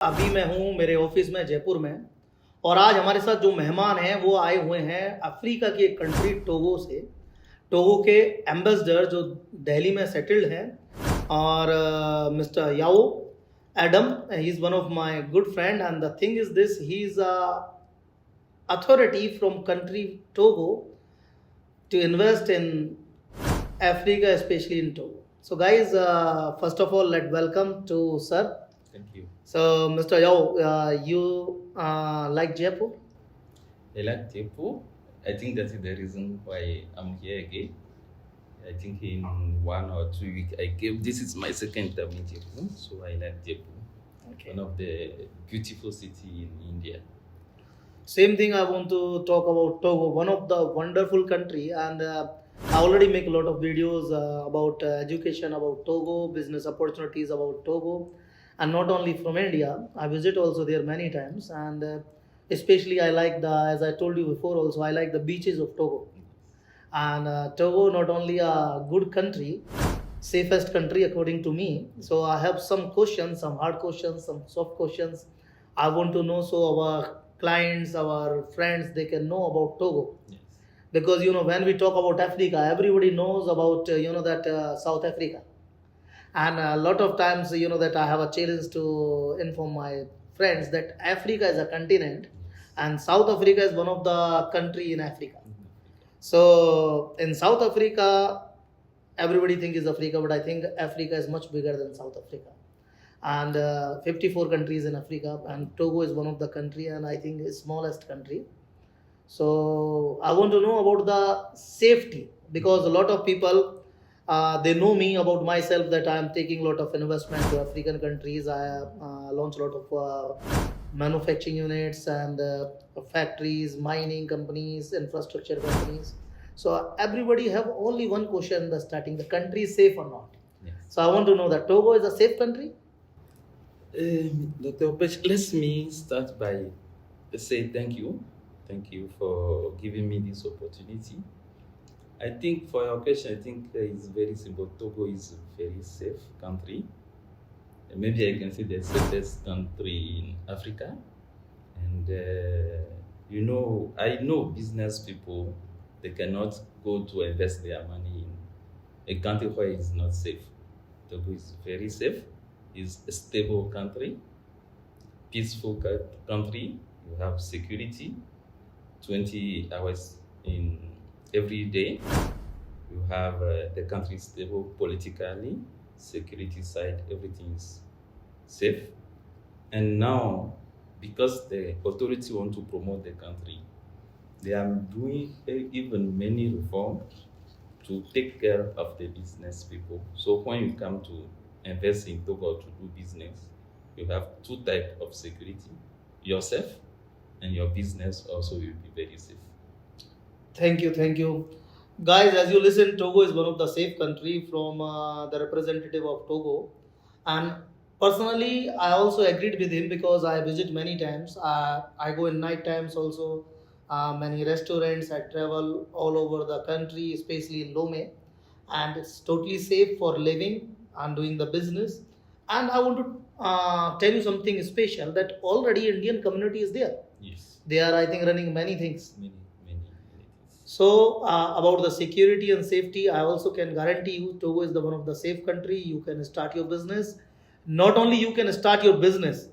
अभी मैं हूँ मेरे ऑफिस में जयपुर में। और आज हमारे साथ जो मेहमान हैं वो आए हुए हैं अफ्रीका की एक कंट्री टोगो से। टोगो के एम्बेसडर जो दिल्ली में सेटल्ड हैं। और mister Yao Adam, he is one of my good friend and the thing is this, he is a authority from country Togo to invest in Africa, especially in Togo. So guys, first of all, let welcome to sir. Thank you. So, Mr. Yao, you like Jaipur? I like Jaipur. I think that is the reason why I'm here again. I think in 1 or 2 weeks this is my second time in Jaipur, so I like Jaipur. Okay. One of the beautiful city in India. Same thing I want to talk about Togo, one of the wonderful country, and I already make a lot of videos about education about Togo, business opportunities about Togo, and not only from India. I visit also there many times, and especially I like as I told you before also, I like the beaches of Togo. And Togo not only a good country, safest country according to me. So I have some questions, some hard questions, some soft questions I want to know, so our clients, our friends, they can know about Togo. Yes. Because when we talk about Africa, everybody knows about that South Africa. And a lot of times that I have a challenge to inform my friends that Africa is a continent and South Africa is one of the country in Africa. So in South Africa, everybody thinks is Africa, but I think Africa is much bigger than South Africa. And 54 countries in Africa, and Togo is one of the country, and I think is smallest country. So I want to know about the safety, because a lot of people they know me about myself that I am taking a lot of investment to African countries. I launch a lot of manufacturing units and factories, mining companies, infrastructure companies. So everybody have only one question in the starting: the country is safe or not? Yes. So I want to know that Togo is a safe country. Dr. Opesh, let me start by say thank you. Thank you for giving me this opportunity. I think for your question, I think it's very simple. Togo is a very safe country. Maybe I can say the safest country in Africa. And I know business people, they cannot go to invest their money in a country where it's not safe. Togo is very safe. It's a stable country, peaceful country. You have security 20 hours in every day. You have the country stable politically, security side, everything is safe. And now, because the authority want to promote the country, they are doing even many reforms to take care of the business people. So when you come to invest in Togo to do business, you have two types of security: yourself and your business also will be very safe. Thank you. Guys, as you listen, Togo is one of the safe country from the representative of Togo. And personally, I also agreed with him because I visit many times. I go in night times also, many restaurants. I travel all over the country, especially in Lome. And it's totally safe for living and doing the business. And I want to tell you something special, that already Indian community is there. Yes. They are, I think, running many things. Many things. So about the security and safety, I also can guarantee you Togo is the one of the safe country. You can start your business. Not only you can start your business,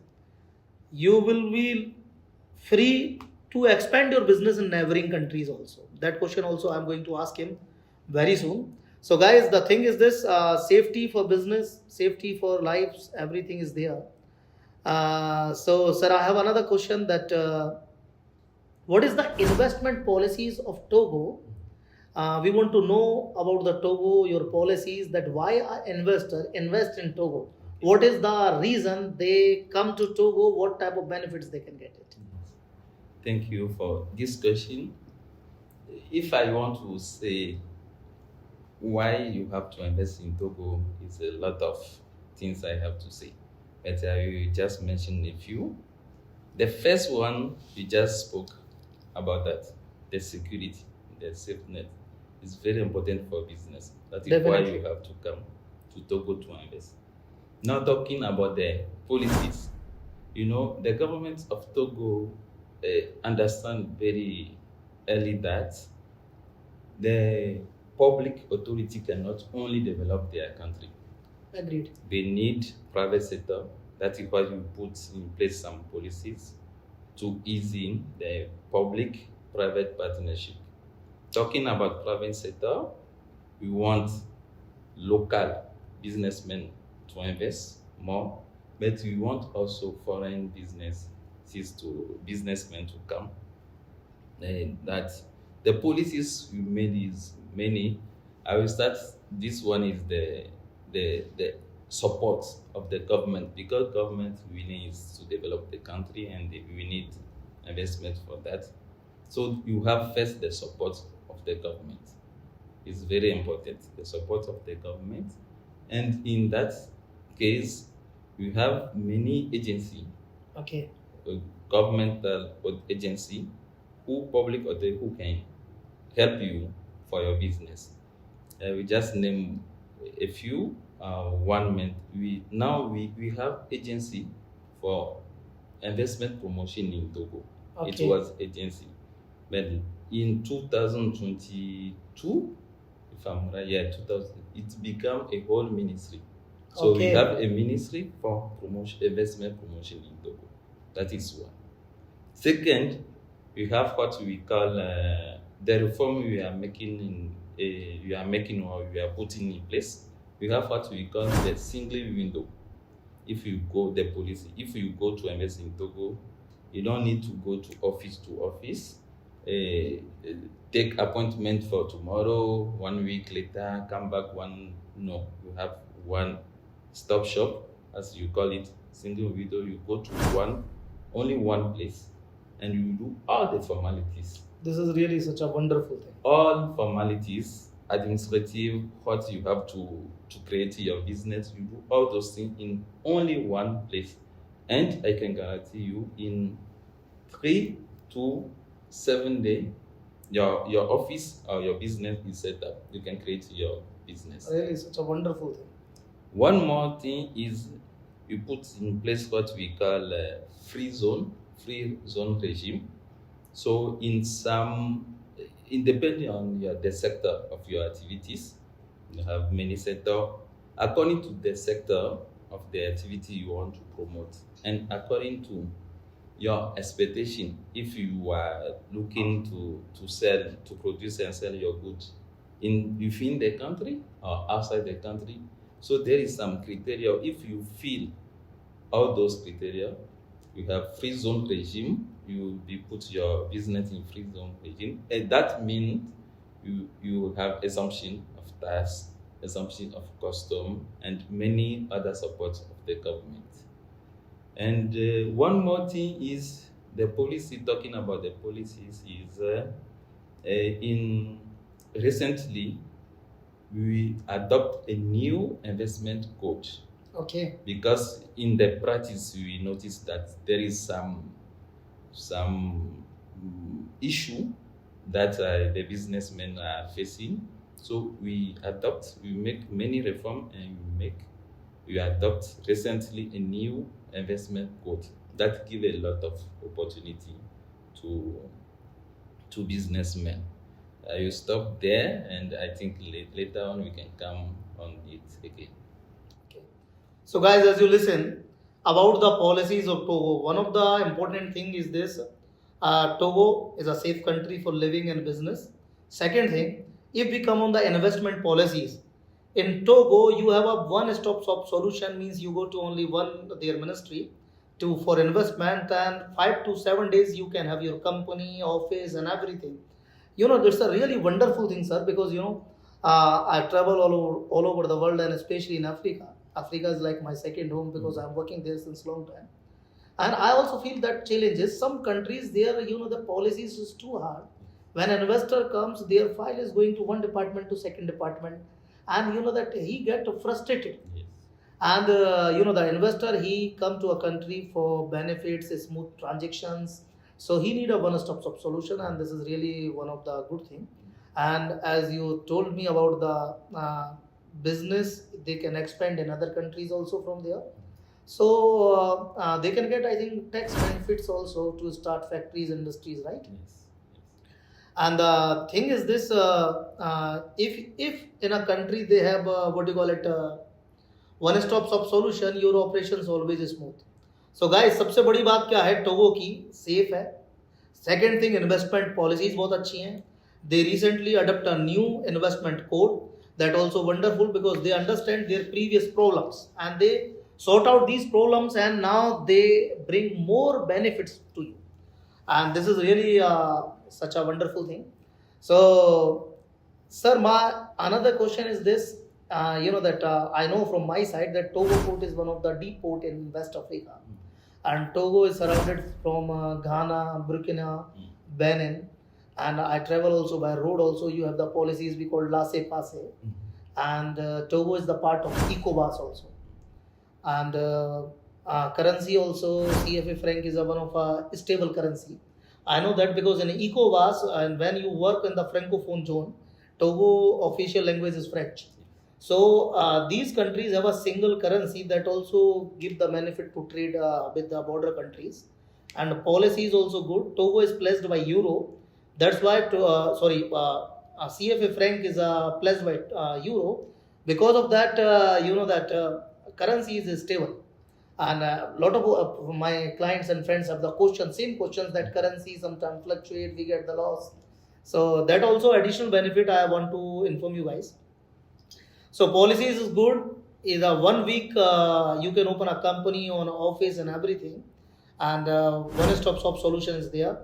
you will be free to expand your business in neighboring countries also. That question also I'm going to ask him very soon. So guys, the thing is this: safety for business, safety for lives, everything is there. So sir, I have another question that. What is the investment policies of Togo? We want to know about the Togo, your policies, that why an investor invest in Togo. What is the reason they come to Togo? What type of benefits they can get it? Thank you for this question. If I want to say why you have to invest in Togo, it's a lot of things I have to say. But I will just mention a few. The first one, you just spoke about that, the security, the safe net is very important for business. That is Definitely. why you have to come to Togo to invest. Now talking about the policies, You know, the government of Togo understand very early that the public authority cannot only develop their country. Agreed. They need private sector. That is why we put in place some policies to ease in the public-private partnership. Talking about private sector, we want local businessmen to invest more, but we want also foreign businessmen to come. And that the policies we made is many. I will start. This one is the support of the government, because government really is to develop the country and we need investment for that. So you have first the support of the government. It's very important, the support of the government. And in that case, we have many agencies, Okay. governmental agency, public or who can help you for your business. We just name a few. We have agency for investment promotion in Togo. Okay. It was agency, but in 2022, if I'm right, yeah, 2000, it became a whole ministry. So we Okay. have a ministry for investment promotion in Togo. That is one. Second, we have what we call the reform we are making or we are putting in place. We have what we call the single window. If you go to invest in Togo, you don't need to go to office, take appointment for tomorrow, 1 week later, come back no. You have one stop shop, as you call it, single window. You go to only one place, and you do all the formalities. This is really such a wonderful thing. All formalities, administrative, what you have to create your business, you do all those things in only one place. And I can guarantee you, in 3 to 7 days, your office or your business is set up. You can create your business. Really such a wonderful thing. One more thing is you put in place what we call free zone regime. So depending on the sector of your activities, you have many sectors. According to the sector of the activity you want to promote, and according to your expectation, if you are looking to produce and sell your goods within the country or outside the country, so there is some criteria. If you fill all those criteria, you have free zone regime. You put your business in free zone regime, and that means you have assumption of tax, assumption of custom, and many other supports of the government. And one more thing is the policy. Talking about the policies is recently we adopt a new investment code. Okay. Because in the practice we noticed that there is some issue that the businessmen are facing. So we make many reforms, and we adopt recently a new investment code that give a lot of opportunity to businessmen. I will stop there, and I think later on we can come on it again. Okay. So guys, as you listen about the policies of Togo, one of the important thing is this: Togo is a safe country for living and business. Second thing, if we come on the investment policies, in Togo you have a one-stop shop solution. Means you go to only their ministry for investment, and 5 to 7 days you can have your company, office, and everything. That's a really wonderful thing, sir, because I travel all over the world, and especially in Africa. Africa is like my second home because I'm working there since long time. And I also feel that challenges. Some countries there, the policies is too hard. When an investor comes, their file is going to one department to second department, and that he get frustrated. Yes. And the investor, he come to a country for benefits, smooth transactions. So he need a one-stop shop solution, and this is really one of the good thing. And as you told me about the business, they can expand in other countries also from there. So they can get, I think, tax benefits also to start factories, industries, right? Yes. And the thing is this: if in a country they have what do you call it, one-stop shop solution, your operations always smooth. So guys, सबसे बड़ी बात क्या है Togo की? Safe है. Second thing, investment policies बहुत अच्छी हैं. They recently adopt a new investment code that also wonderful because they understand their previous problems and they sort out these problems and now they bring more benefits to you, and this is really such a wonderful thing. So sir, my another question is this: that I know from my side that Togo port is one of the deep port in West Africa, and Togo is surrounded from Ghana, Burkina, Benin, and I travel also by road also. You have the policies we call laissez-passer, and Togo is the part of ECOWAS also, and currency also CFA franc is one of a stable currency. I know that because in ECOWAS, and when you work in the francophone zone, Togo official language is French. So these countries have a single currency that also give the benefit to trade with the border countries, and policy is also good. Togo is pledged by euro. That's why CFA franc is pledged by euro. Because of that, currency is stable. And a lot of my clients and friends have the same questions, that currency sometimes fluctuate, we get the loss. So that also additional benefit I want to inform you guys. So policies is good. Is a 1 week you can open a company on office and everything, and one-stop shop solution is there.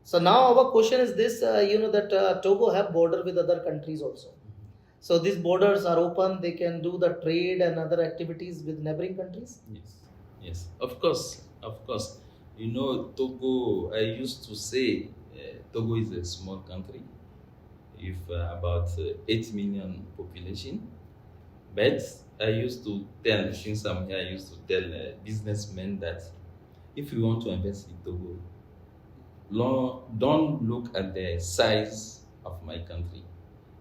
So now our question is this: that Togo have border with other countries also. So these borders are open; they can do the trade and other activities with neighboring countries. Yes. Of course. Togo. I used to say Togo is a small country, with about 8 million population. But I used to tell, since I'm here, I used to tell businessmen that if you want to invest in Togo, don't look at the size of my country,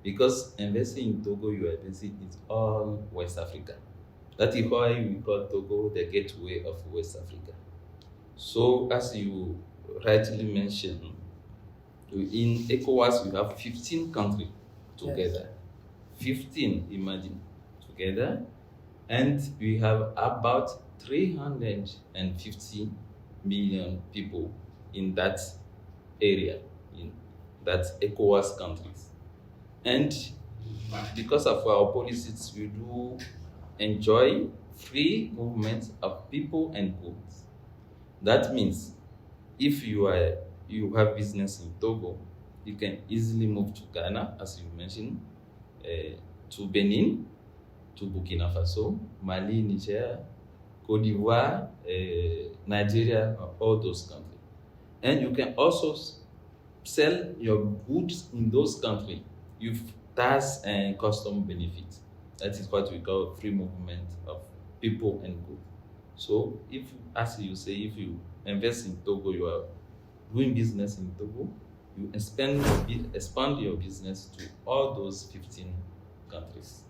because investing in Togo, you are investing in all West Africa. That is why we call Togo the gateway of West Africa. So, as you rightly mentioned, in ECOWAS we have 15 countries together. Yes. 15, imagine, together, and we have about 350 million people in that area, in that ECOWAS countries. And because of our policies, we do enjoy free movement of people and goods. That means if you have business in Togo, you can easily move to Ghana, as you mentioned, to Benin, to Burkina Faso, Mali, Niger, Cote d'Ivoire, Nigeria, all those countries. And you can also sell your goods in those countries with tax and custom benefits. That is what we call free movement of people and goods. So if, as you say, if you invest in Togo, you are doing business in Togo, you expand your business to all those 15 countries.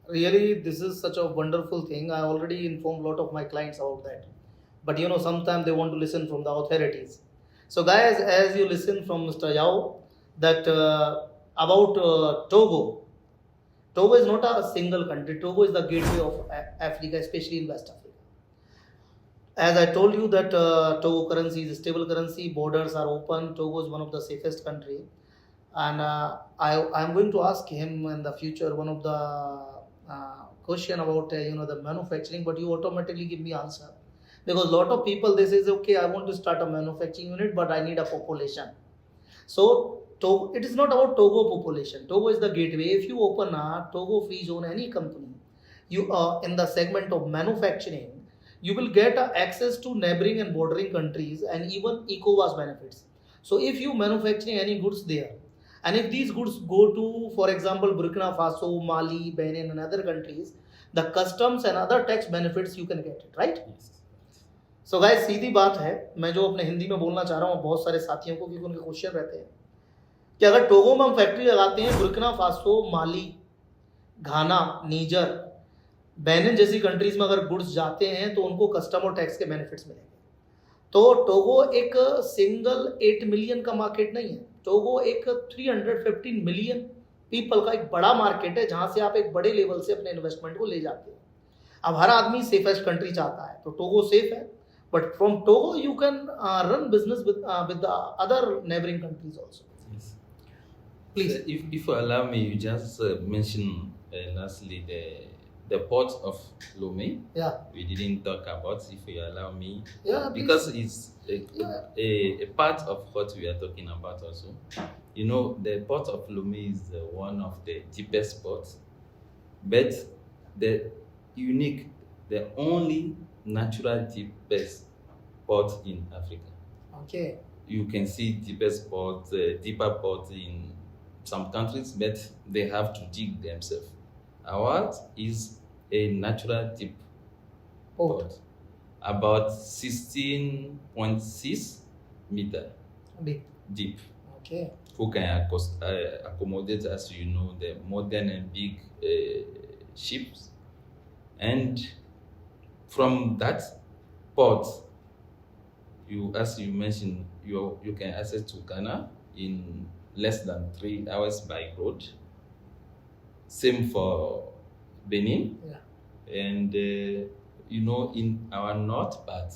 Really, this is such a wonderful thing. I already informed a lot of my clients about that. But sometimes they want to listen from the authorities. So guys, as you listen from Mr. Yao, that about Togo. Togo is not a single country. Togo is the gateway of Africa, especially in West Africa. As I told you that Togo currency is a stable currency, borders are open, Togo is one of the safest country. And I'm going to ask him in the future one of the question about the manufacturing, but you automatically give me answer. Because a lot of people, they say, okay, I want to start a manufacturing unit, but I need a population. So it is not about Togo population. Togo is the gateway. If you open a Togo free zone, any company, you are in the segment of manufacturing, you will get access to neighboring and bordering countries and even ECOWAS benefits. So if you manufacturing any goods there, and if these goods go to, for example, Burkina Faso, Mali, Benin and other countries, the customs and other tax benefits you can get it, right? Yes. So guys, सीधी बात है, मैं जो अपने हिंदी में बोलना चाह रहा हूँ बहुत सारे साथियों को, क्योंकि उनके क्वेश्चन रहते हैं कि अगर टोगो में हम फैक्ट्री लगाते हैं, बुर्किना फासो, माली, घाना, नीजर, बेनिन जैसी कंट्रीज में अगर गुड्स जाते हैं तो उनको कस्टम और टैक्स के बेनिफिट्स मिलेंगे। तो टोगो एक सिंगल 8 मिलियन का मार्केट नहीं है, टोगो एक 315 मिलियन पीपल का एक बड़ा मार्केट है, जहां से आप एक बड़े लेवल से अपने इन्वेस्टमेंट को ले जाते हो। अब हर आदमी सेफेस्ट कंट्री चाहता है, तो टोगो सेफ है, but from Togo you can run business with the other neighboring countries also. Yes. Please. So if you allow me, you just mention lastly the port of Lomé. Yeah. We didn't talk about, if you allow me. Yeah, please. Because it's Yeah. a part of what we are talking about also. You know, the port of Lomé is one of the deepest ports, but the unique, the only natural deepest port in Africa. Okay. You can see deepest port, deeper port in some countries, but they have to dig themselves. Ours is a natural deep Port. port, about 16.6 meter Deep. deep, Okay. who can accommodate, as you know, the modern and big ships. And from that port, as you mentioned, you can access to Ghana in less than 3 hours by road. Same for Benin. Yeah. And you know, in our north part,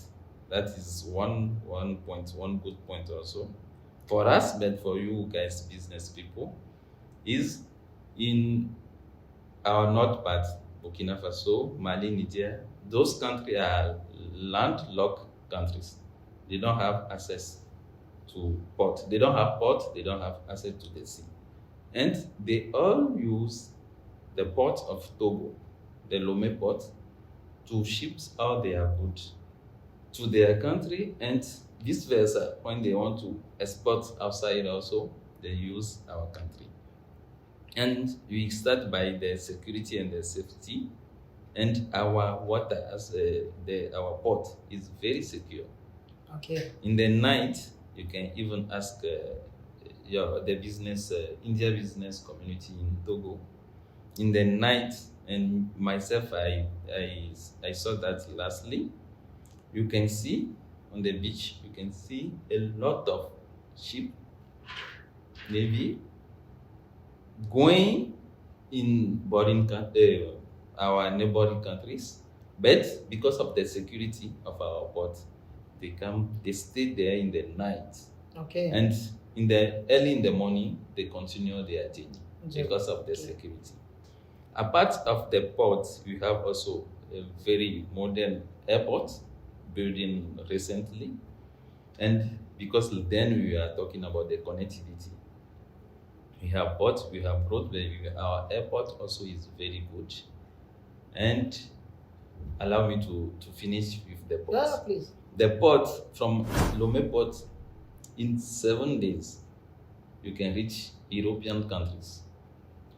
that is one good point also for us, but for you guys, business people, is in our north part, Burkina Faso, Mali, Niger. Those countries are landlocked countries. They don't have access to port. They don't have port. They don't have access to the sea, and they all use the port of Togo, the Lomé port, to ship all their goods to their country, and vice versa. When they want to export outside also, they use our country. And we start by the security and the safety, and our water, as our port is very secure. Okay. In the night, you can even ask the business, India business community in Togo. In the night, and myself, I saw that lastly. You can see on the beach, you can see a lot of ship, maybe going in our neighboring countries, but because of the security of our port, they stay there in the night, Okay. and early in the morning they continue their journey Journey. because of the Okay. security. Apart of the port, we have also a very modern airport building recently, and because then we are talking about the connectivity. We have port, we have roadway, our airport also is very good. And allow me to finish with the port. Yeah, please. The port, from Lomé port, in 7 days, you can reach European countries.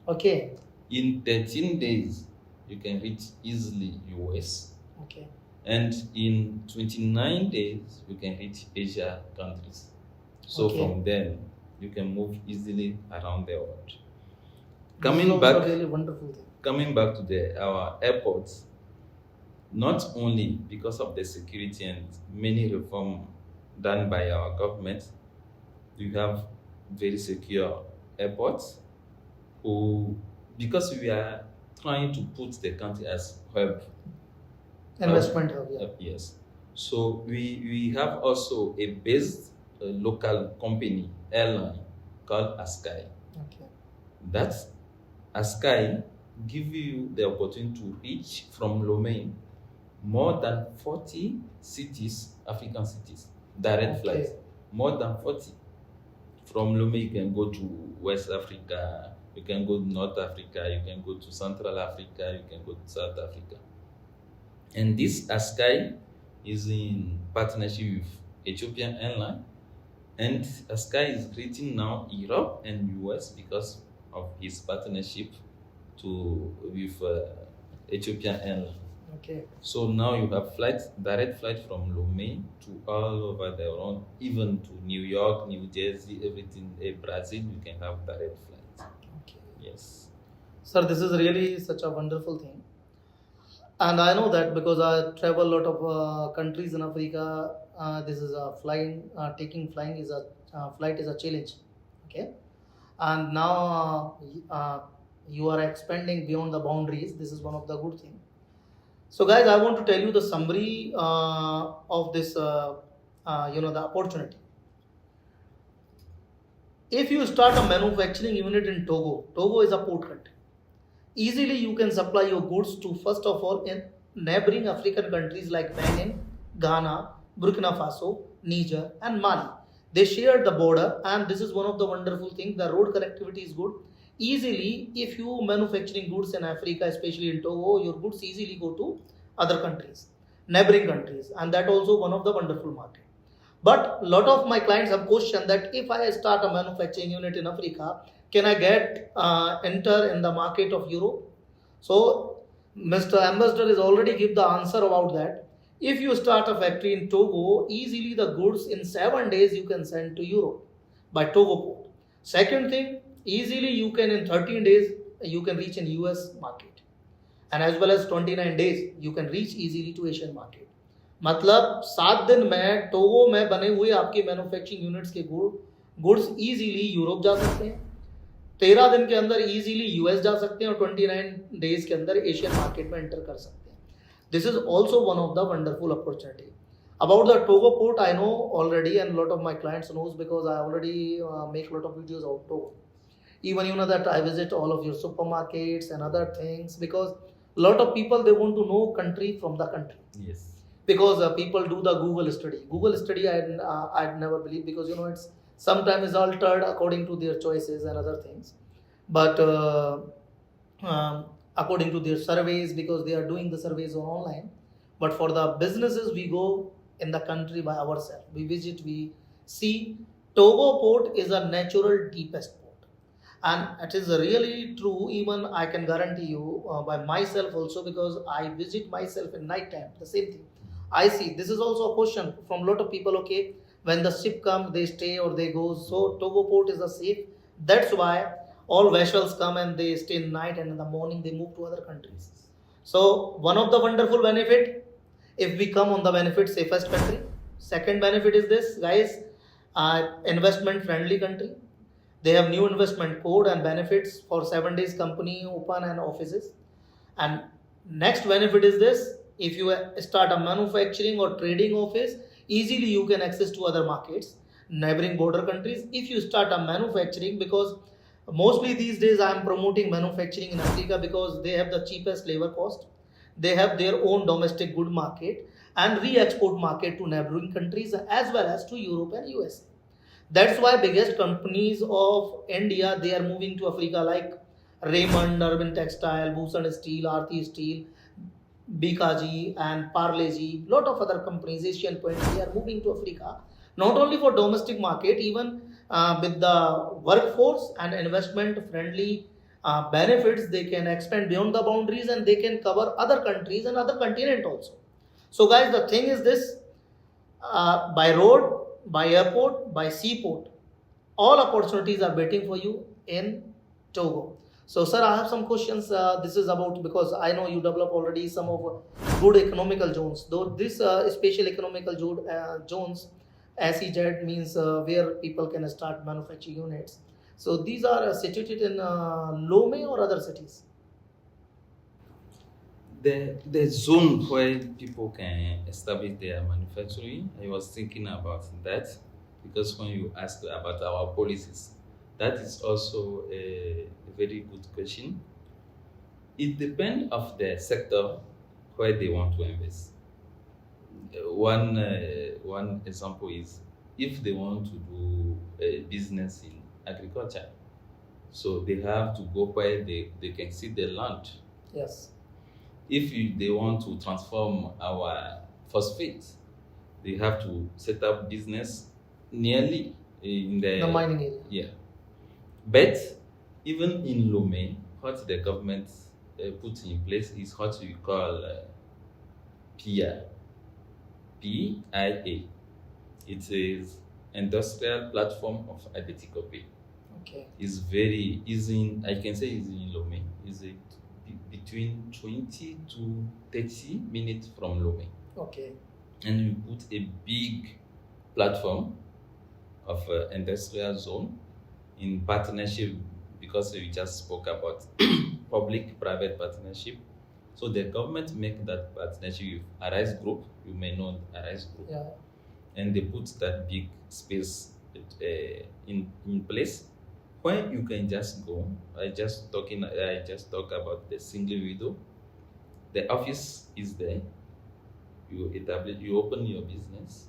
Okay. In 13 days, you can reach easily US. Okay. And in 29 days, you can reach Asia countries. So Okay. from then, you can move easily around the world. This is Coming also back, a really wonderful thing. coming back to our airports, not only because of the security and many reform done by our government, we have very secure airports because we are trying to put the country as hub. Investment hub, yeah. Yes. So we have also a based local company, airline, called Askai. Okay. That Askai give you the opportunity to reach from Lomé more than 40 cities, African cities, direct Okay. flights, more than 40. From Lomé, you can go to West Africa, you can go to North Africa, you can go to Central Africa, you can go to South Africa. And this Askai is in partnership with Ethiopian Airlines, and Askai is reaching now Europe and US because of his partnership with Ethiopian Airlines. Okay. So now you have direct flight from Lomé to all over the world, even to New York, New Jersey, everything. Brazil, you can have direct flight. Okay. Yes. Sir, this is really such a wonderful thing. And I know that because I travel a lot of countries in Africa. This is a flying, taking flying is a flight is a challenge. Okay, and now you are expanding beyond the boundaries. This is one of the good thing. So, guys, I want to tell you the summary of this. The opportunity. If you start a manufacturing unit in Togo, Togo is a port country. Easily, you can supply your goods to first of all in neighboring African countries like Benin, Ghana, Burkina Faso, Niger, and Mali. They share the border, and this is one of the wonderful things. The road connectivity is good. Easily, if you manufacturing goods in Africa, especially in Togo, your goods easily go to other countries, neighboring countries, and that also one of the wonderful market. But a lot of my clients have questioned that if I start a manufacturing unit in Africa, can I get enter in the market of Europe? So Mr. Ambassador is already give the answer about that. If you start a factory in Togo, easily the goods in 7 days you can send to Europe by Togo port. Second thing, easily you can in 13 days you can reach in US market, and as well as 29 days you can reach easily to Asian market. मतलब 7 दिन में Togo में बने हुए आपके manufacturing units के goods easily Europe जा सकते हैं, 13 दिन के अंदर इजीली यूएस जा सकते हैं, और 29 डेज के अंदर एशियन मार्केट में एंटर कर सकते हैं. This is also one of the wonderful opportunity. About the Togo port, I know already, and a lot of my clients knows because I already make a lot of videos out Togo. Even that I visit all of your supermarkets and other things, because a lot of people they want to know country from the country. Yes. Because people do the Google study. Google study I'd never believe, because it's sometimes is altered according to their choices and other things. But according to their surveys, because they are doing the surveys on online. But for the businesses, we go in the country by ourselves. We visit, we see. Togo port is a natural deepest port, and it is really true. Even I can guarantee you by myself also, because I visit myself in night time. The same thing I see. This is also a question from a lot of people. Okay, when the ship come, they stay or they go. So Togo port is a safe. That's why all vessels come and they stay in night, and in the morning they move to other countries. So one of the wonderful benefit, if we come on the benefit safest country. Second benefit is this, guys, investment friendly country. They have new investment code and benefits for 7 days company open and offices. And next benefit is this, if you start a manufacturing or trading office, easily you can access to other markets, neighboring border countries. If you start a manufacturing, because mostly these days I am promoting manufacturing in Africa, because they have the cheapest labor cost, they have their own domestic good market and re-export market to neighboring countries as well as to Europe and USA. That's why biggest companies of India, they are moving to Africa, like Raymond, Urban Textile, Bhushan Steel, Aarti Steel, Bikaji and Parleji, lot of other companies, Asian Paint, they are moving to Africa, not only for domestic market, even with the workforce and investment friendly benefits, they can expand beyond the boundaries and they can cover other countries and other continent also. So guys, the thing is this, by road, by airport, by seaport, all opportunities are waiting for you in Togo. So, sir, I have some questions. This is about, because I know you develop already some of good economical zones. Though this special economical zones, SEZ means where people can start manufacturing units. So these are situated in Lome or other cities. The zone where people can establish their manufacturing, I was thinking about that, because when you ask about our policies, that is also a very good question. It depends of the sector where they want to invest. One example is if they want to do a business in agriculture, so they have to go where they can see the land. Yes. If they want to transform our phosphate, they have to set up business nearly in the mining area. Yeah. But even in Lome, what the government put in place is what we call PIA. PIA. It is Industrial Platform of Identity Copy. Okay. It's very easy. I can say it's in Lome. It's a big between 20 to 30 minutes from Lomé. Okay. And we put a big platform of industrial zone in partnership, because we just spoke about public-private partnership. So the government make that partnership with Arise Group. You may know Arise Group. Yeah. And they put that big space in place where you can just go. I just talk about the single window. The office is there. You open your business.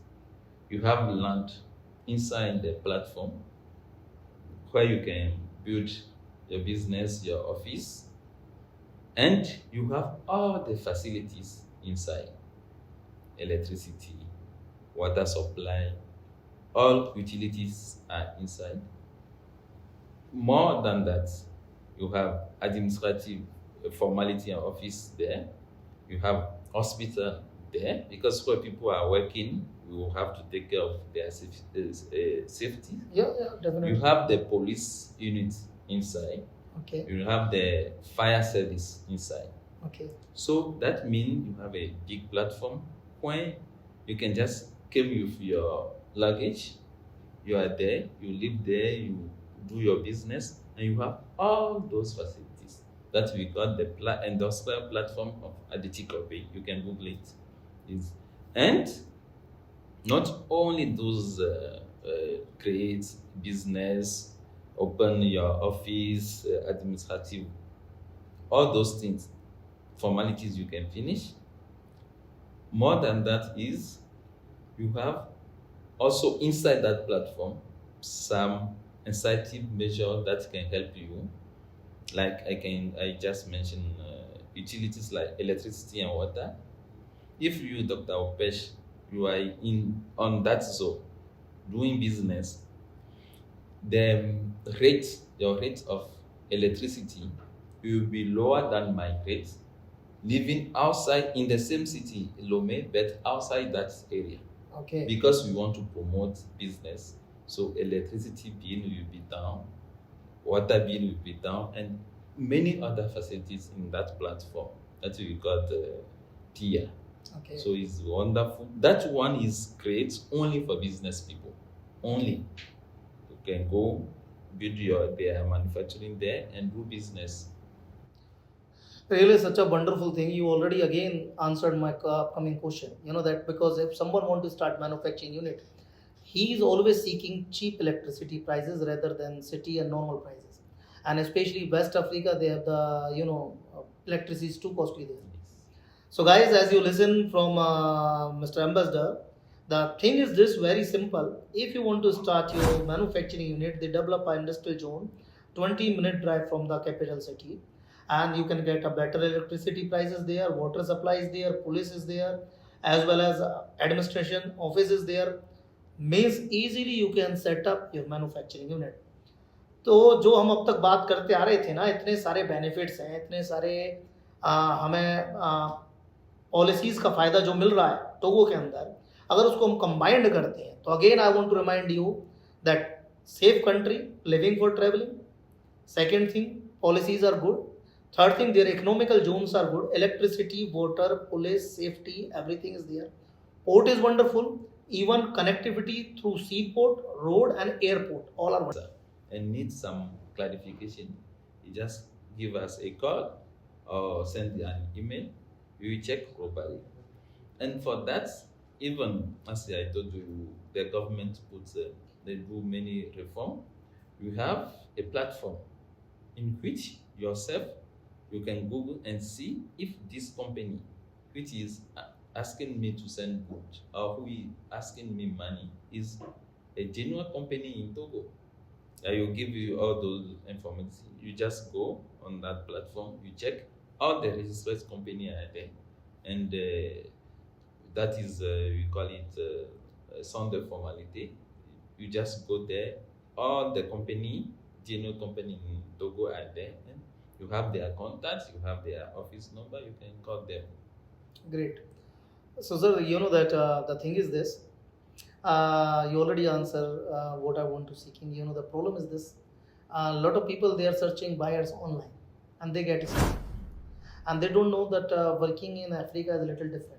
You have land inside the platform where you can build your business, your office, and you have all the facilities inside: electricity, water supply, all utilities are inside. More than that, you have administrative formality and office there. You have hospital there, because where people are working, you will have to take care of their safety. Yeah, definitely. You have the police unit inside. Okay. You have the fire service inside. Okay. So that means you have a big platform where you can just come with your luggage. You are there, you live there, you do your business, and you have all those facilities. That we call the industrial platform of Aditi Kobe. You can Google it. And not only those create business, open your office, administrative, all those things, formalities you can finish. More than that is, you have also inside that platform some incentive measure that can help you. Like I just mentioned utilities like electricity and water. If you, Dr. Opesh, you are on that zone doing business, your rate of electricity will be lower than my rate living outside in the same city, Lomé, but outside that area. Okay. Because we want to promote business, so electricity bill will be down, water bill will be down, and many other facilities in that platform that we got TIA. Okay. So it's wonderful. That one is great only for business people. Only. You can go build their manufacturing there and do business. Really such a wonderful thing. You already again answered my upcoming question. You know that because if someone want to start manufacturing unit, he is always seeking cheap electricity prices rather than city and normal prices. And especially West Africa, they have the electricity is too costly there. So guys, as you listen from Mr. Ambassador, the thing is this very simple. If you want to start your manufacturing unit, they develop an industrial zone, 20-minute drive from the capital city, and you can get a better electricity prices there, water supply is there, police is there, as well as administration office is there. Means easily you can set up your manufacturing unit. तो जो हम अब तक बात करते आ रहे थे ना, इतने सारे बेनिफिट्स हैं, इतने सारे हमें पॉलिसीज़ का फ़ायदा जो मिल रहा है टोगो के अंदर, अगर उसको हम कंबाइंड करते हैं तो again I want to remind you that safe country living for travelling, second thing policies are good, third thing their economical zones are good, electricity, water, police, safety, everything is there, port is wonderful, even connectivity through seaport, road and airport, all are wonderful. And need some clarification, you just give us a call or send an email, we will check properly. And for that, even as I told you, the government they do many reform. You have a platform in which yourself you can Google and see if this company, which is asking me to send goods or who is asking me money, is a genuine company in Togo. I will give you all those information. You just go on that platform, you check all the registered company are there, and that is we call it sound formality. You just go there. All the genuine company in Togo are there, and you have their contacts, you have their office number. You can call them. Great. So sir, you know that the thing is this, you already answer what I want to seeking. You know the problem is this, a lot of people they are searching buyers online and they get scammed. and they don't know that working in Africa is a little different.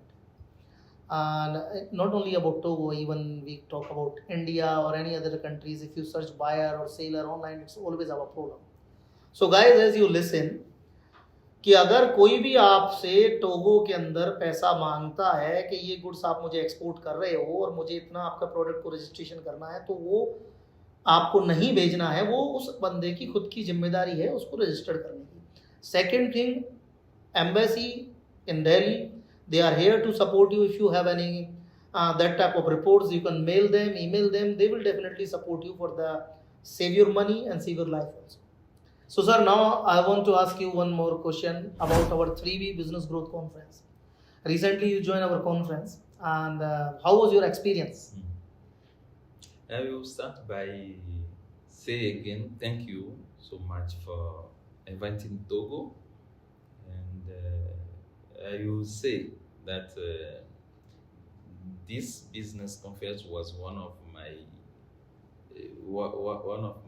And not only about Togo, even we talk about India or any other countries. If you search buyer or seller online, it's always our problem. So guys, as you listen, कि अगर कोई भी आपसे Togo के अंदर पैसा मांगता है कि ये गुड्स आप मुझे एक्सपोर्ट कर रहे हो और मुझे इतना आपका प्रोडक्ट को रजिस्ट्रेशन करना है, तो वो आपको नहीं भेजना है, वो उस बंदे की खुद की जिम्मेदारी है उसको रजिस्टर्ड करने की. Second thing, embassy in Delhi, they are here to support you. If you have any that type of reports, you can mail them, email them. They will definitely support you for the save your money and save your life also. So sir, now I want to ask you one more question about our 3B Business Growth Conference. Recently you joined our conference, and how was your experience? I will start by say again thank you so much for inviting Togo, and I will say that this business conference was one of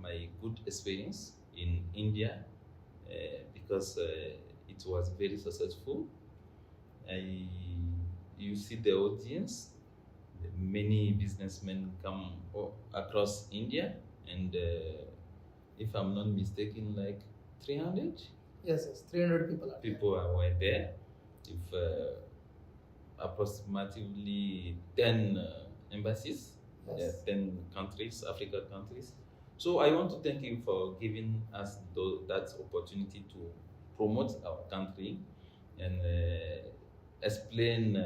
my good experience in India, because it was very successful. You see the audience, many businessmen come across India, and if I'm not mistaken, like 300 Yes, 300 people were there. If approximately 10 embassies, Yes. 10 countries, Africa countries. So I want to thank you for giving us that opportunity to promote our country and explain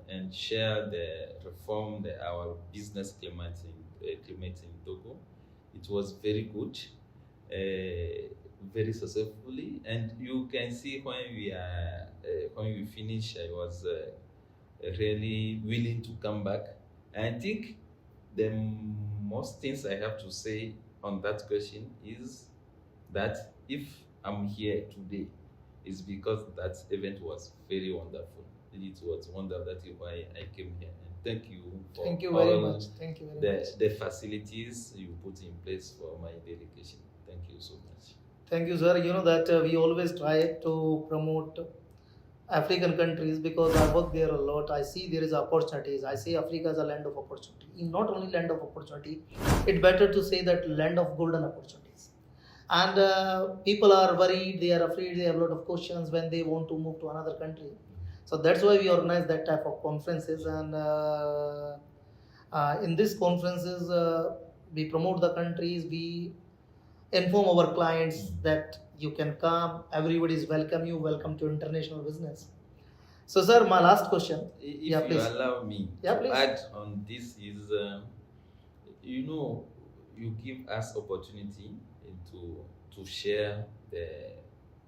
and share the reform, our business climate in Togo. It was very good. Very successfully, and you can see when we finish, I was really willing to come back. And I think the most things I have to say on that question is that if I'm here today, is because that event was very wonderful. It was wonderful. That is why I came here. And thank you for Thank you very much. Thank you very much. the facilities you put in place for my delegation. Thank you so much. Thank you, sir. You know that we always try to promote African countries because I work there a lot. I see there is opportunities. I say Africa is a land of opportunity. Not only land of opportunity, it's better to say that land of golden opportunities. And people are worried, they are afraid, they have a lot of questions when they want to move to another country. So that's why we organize that type of conferences. And in these conferences, we promote the countries, we inform our clients that you can come, everybody is welcome, you welcome to international business. So sir, my last question, If Yeah, you please. allow me Yeah, to please. add on this is, you give us opportunity to share the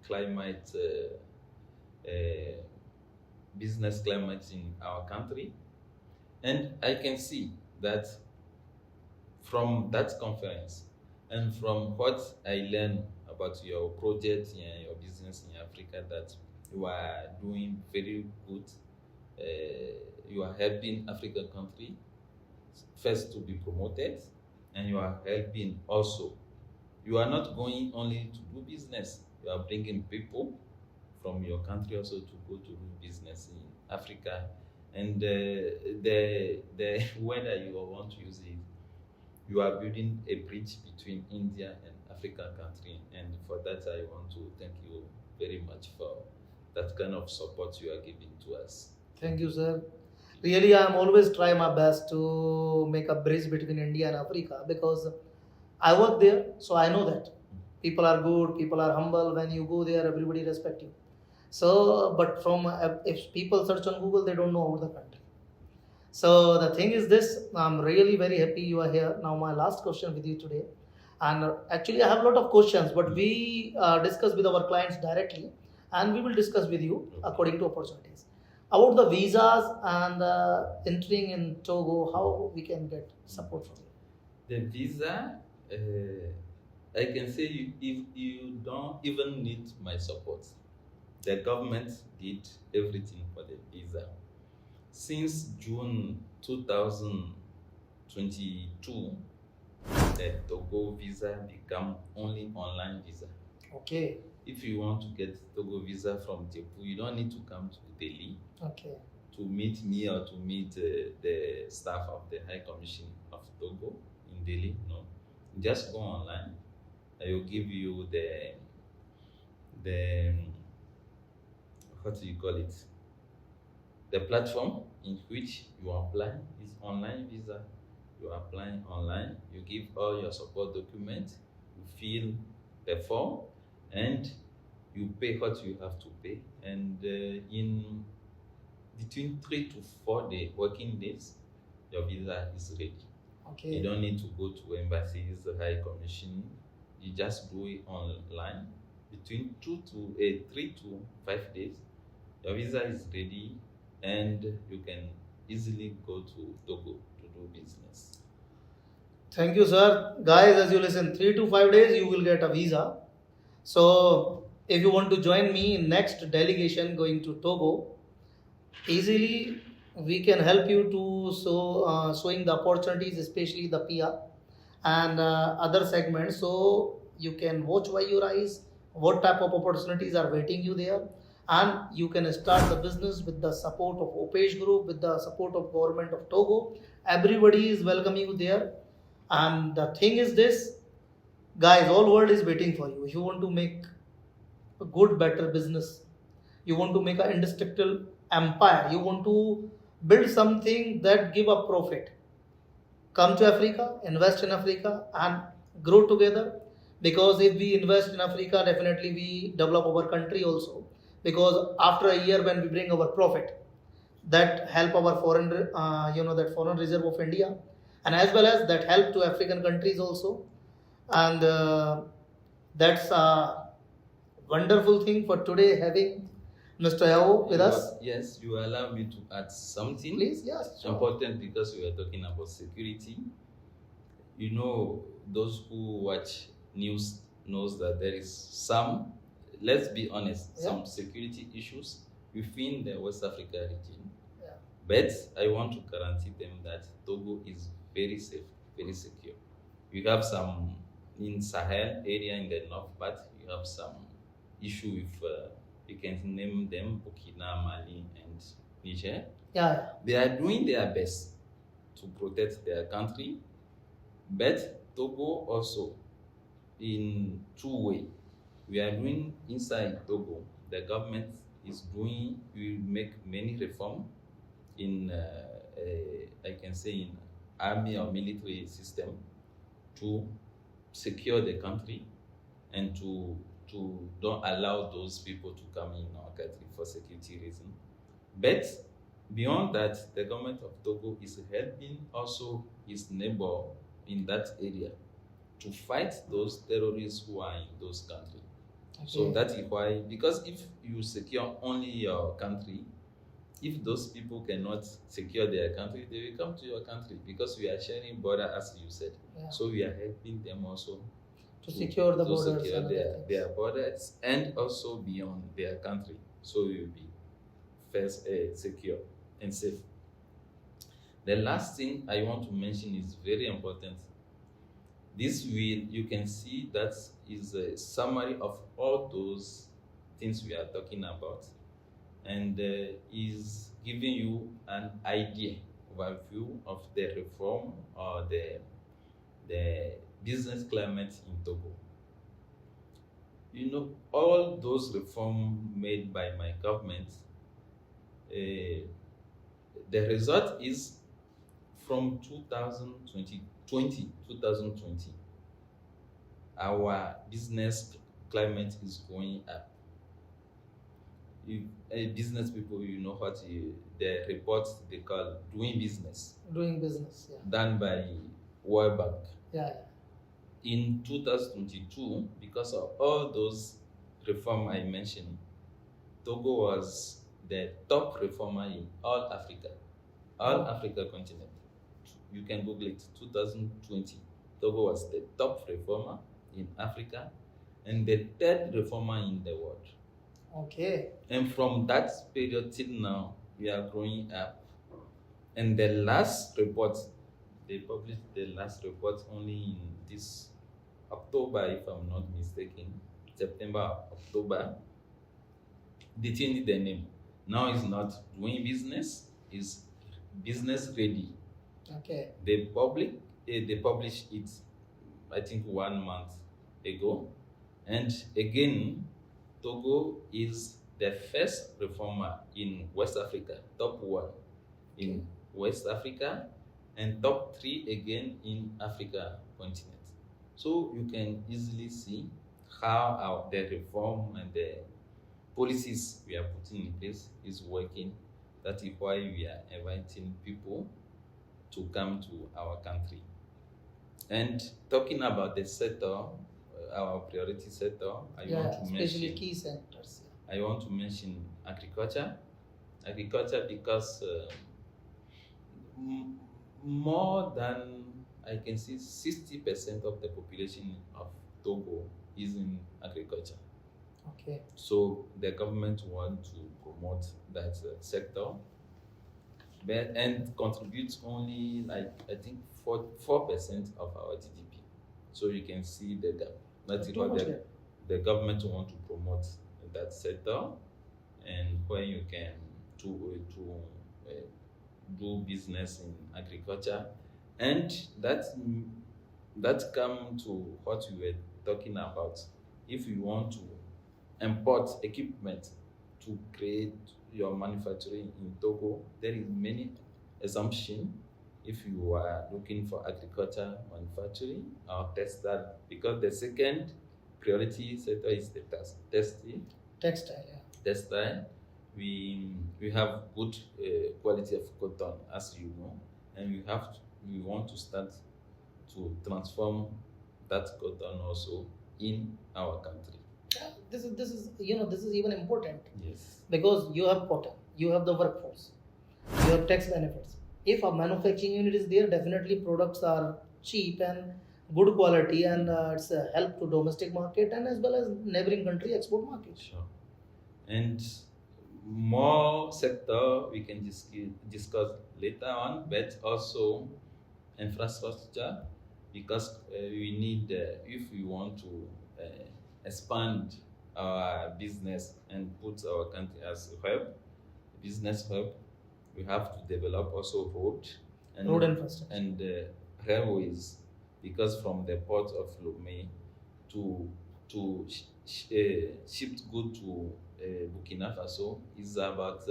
climate, business climate in our country, and I can see that from that conference and from what I learned about your project and your business in Africa, that you are doing very good. You are helping African country first to be promoted, and you are helping also. You are not going only to do business. You are bringing people from your country also to go to do business in Africa, and the whether you want to use it, you are building a bridge between India and African country, and for that I want to thank you very much for that kind of support you are giving to us. Thank you, sir. Really, I am always try my best to make a bridge between India and Africa because I work there, so I know that people are good, people are humble. When you go there, everybody respect you. So, but from if people search on Google, they don't know about the country. So the thing is this: I'm really very happy you are here. Now, my last question with you today, and actually I have a lot of questions, but we discuss with our clients directly, and we will discuss with you according to opportunities about the visas and entering in Togo. How we can get support from you? The visa, I can say if you don't even need my support. The government did everything for the visa. Since June 2022, the Togo visa become only online visa. Okay. if you want to get Togo visa from Tepu, you don't need to come to Delhi Okay. to meet me or to meet the staff of the High Commission of Togo in Delhi. No, just go online. I will give you the what do you call it? The platform in which you apply is online visa. You apply online. You give all your support documents. You fill the form, and you pay what you have to pay. And in between 3 to 4 working days, your visa is ready. Okay. You don't need to go to embassies, the High Commission. You just do it online. Between 3 to 5 days, your visa is ready, and you can easily go to Togo to do business. Thank you, sir. Guys, as you listen, 3 to 5 days, you will get a visa. So, if you want to join me in next delegation going to Togo, easily we can help you to showing the opportunities, especially the PR and other segments. So you can watch by your eyes what type of opportunities are waiting you there, and you can start the business with the support of Opage Group, with the support of government of Togo. Everybody is welcoming you there, and the thing is this, guys, all world is waiting for you. If you want to make a good, better business, you want to make an indestructible empire, you want to build something that give a profit, come to Africa, invest in Africa, and grow together. Because if we invest in Africa, definitely we develop our country also. Because after a year, when we bring our profit, that help our foreign, that foreign reserve of India, and as well as that help to African countries also. And that's a wonderful thing for today having Mr. Yao with us. Yes, you allow me to add something. Please, yes, sure. Important, because we are talking about security. You know, those who watch news knows that there is some, let's be honest, some security issues within the West Africa region. Yeah. But I want to guarantee them that Togo is very safe, very secure. You have some in Sahel area in the north part, you have some issue with you can name them Burkina, Mali, and Niger. Yeah. They are doing their best to protect their country, but Togo also in two ways. We are doing inside Togo. The government is doing. We make many reform in I can say in army or military system to secure the country and to don't allow those people to come in our country for security reasons. But beyond that, the government of Togo is helping also its neighbor in that area to fight those terrorists who are in those countries. Okay. So that is why, because if you secure only your country, if those people cannot secure their country, they will come to your country, because we are sharing border, as you said. Yeah. So we are helping them also to secure the borders, secure their borders, and also beyond their country, so we will be first secure and safe. The last thing I want to mention is very important. This will, you can see, that is a summary of all those things we are talking about, and is giving you an idea, overview of the reform or the business climate in Togo. You know, all those reforms made by my government, the result is from 2020, our business climate is going up. Business people, you know what the reports they call doing business. Doing business, yeah. Done by World Bank. Yeah. In 2022, because of all those reforms I mentioned, Togo was the top reformer in all Africa continent. You can Google it. 2020, Togo was the top reformer in Africa and the third reformer in the world. Okay. And from that period till now, we are growing up. And the last report, they published the last report only in this October, if I'm not mistaken. September, October, they changed their name. Now it's not doing business, it's business ready. Okay. They published it, I think, 1 month ago. And again, Togo is the first reformer in West Africa, top one in West Africa, and top three again in Africa continent. So you can easily see how the reform and the policies we are putting in place is working. That is why we are inviting people to come to our country. And talking about the sector, our priority sector, I want to especially mention key sectors. I want to mention agriculture. Agriculture because more than, I can see, 60% of the population of Togo is in agriculture. Okay. So the government want to promote that sector, and contributes only, like, I think 4% of our GDP. So you can see the gap. That's Too what much the, gap. the government want to promote that sector, and where you can do business in agriculture, and that come to what we were talking about. If you want to import equipment to create your manufacturing in Togo, there is many assumption if you are looking for agriculture, manufacturing, or textile, because the second priority sector is the Textile. textile. We have good quality of cotton, as you know, and we want to start to transform that cotton also in our country. Yeah, this is this is even important Yes. because you have cotton, you have the workforce, you have tax benefits. If a manufacturing unit is there, definitely products are cheap and good quality, and it's a help to domestic market and as well as neighboring country export market. Sure. And more sector we can discuss later on, but also infrastructure, because we need, if we want to expand our business and put our country as a hub, business hub, we have to develop also road Infrastructure. and railways, because from the port of Lomé to ship good to Burkina Faso is about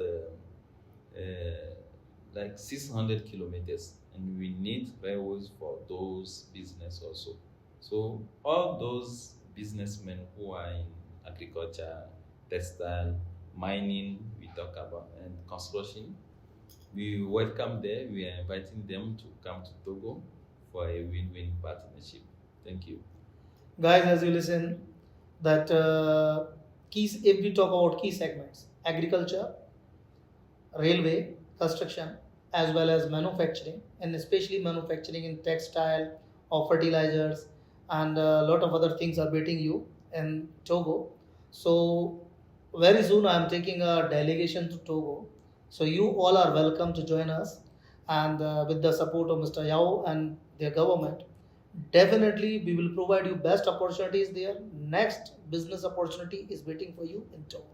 like 600 kilometers, and we need railways for those business also. So all those businessmen who are in agriculture, textile, mining, we talk about, and construction, we welcome them. We are inviting them to come to Togo for a win-win partnership. Thank you. Guys, as you listen, that keys, if we talk about key segments, agriculture, railway, construction, as well as manufacturing, and especially manufacturing in textile or fertilizers, and a lot of other things are waiting you in Togo. So very soon I am taking a delegation to Togo. So you all are welcome to join us, and with the support of Mr. Yao and their government, definitely we will provide you best opportunities there. Next business opportunity is waiting for you in Togo.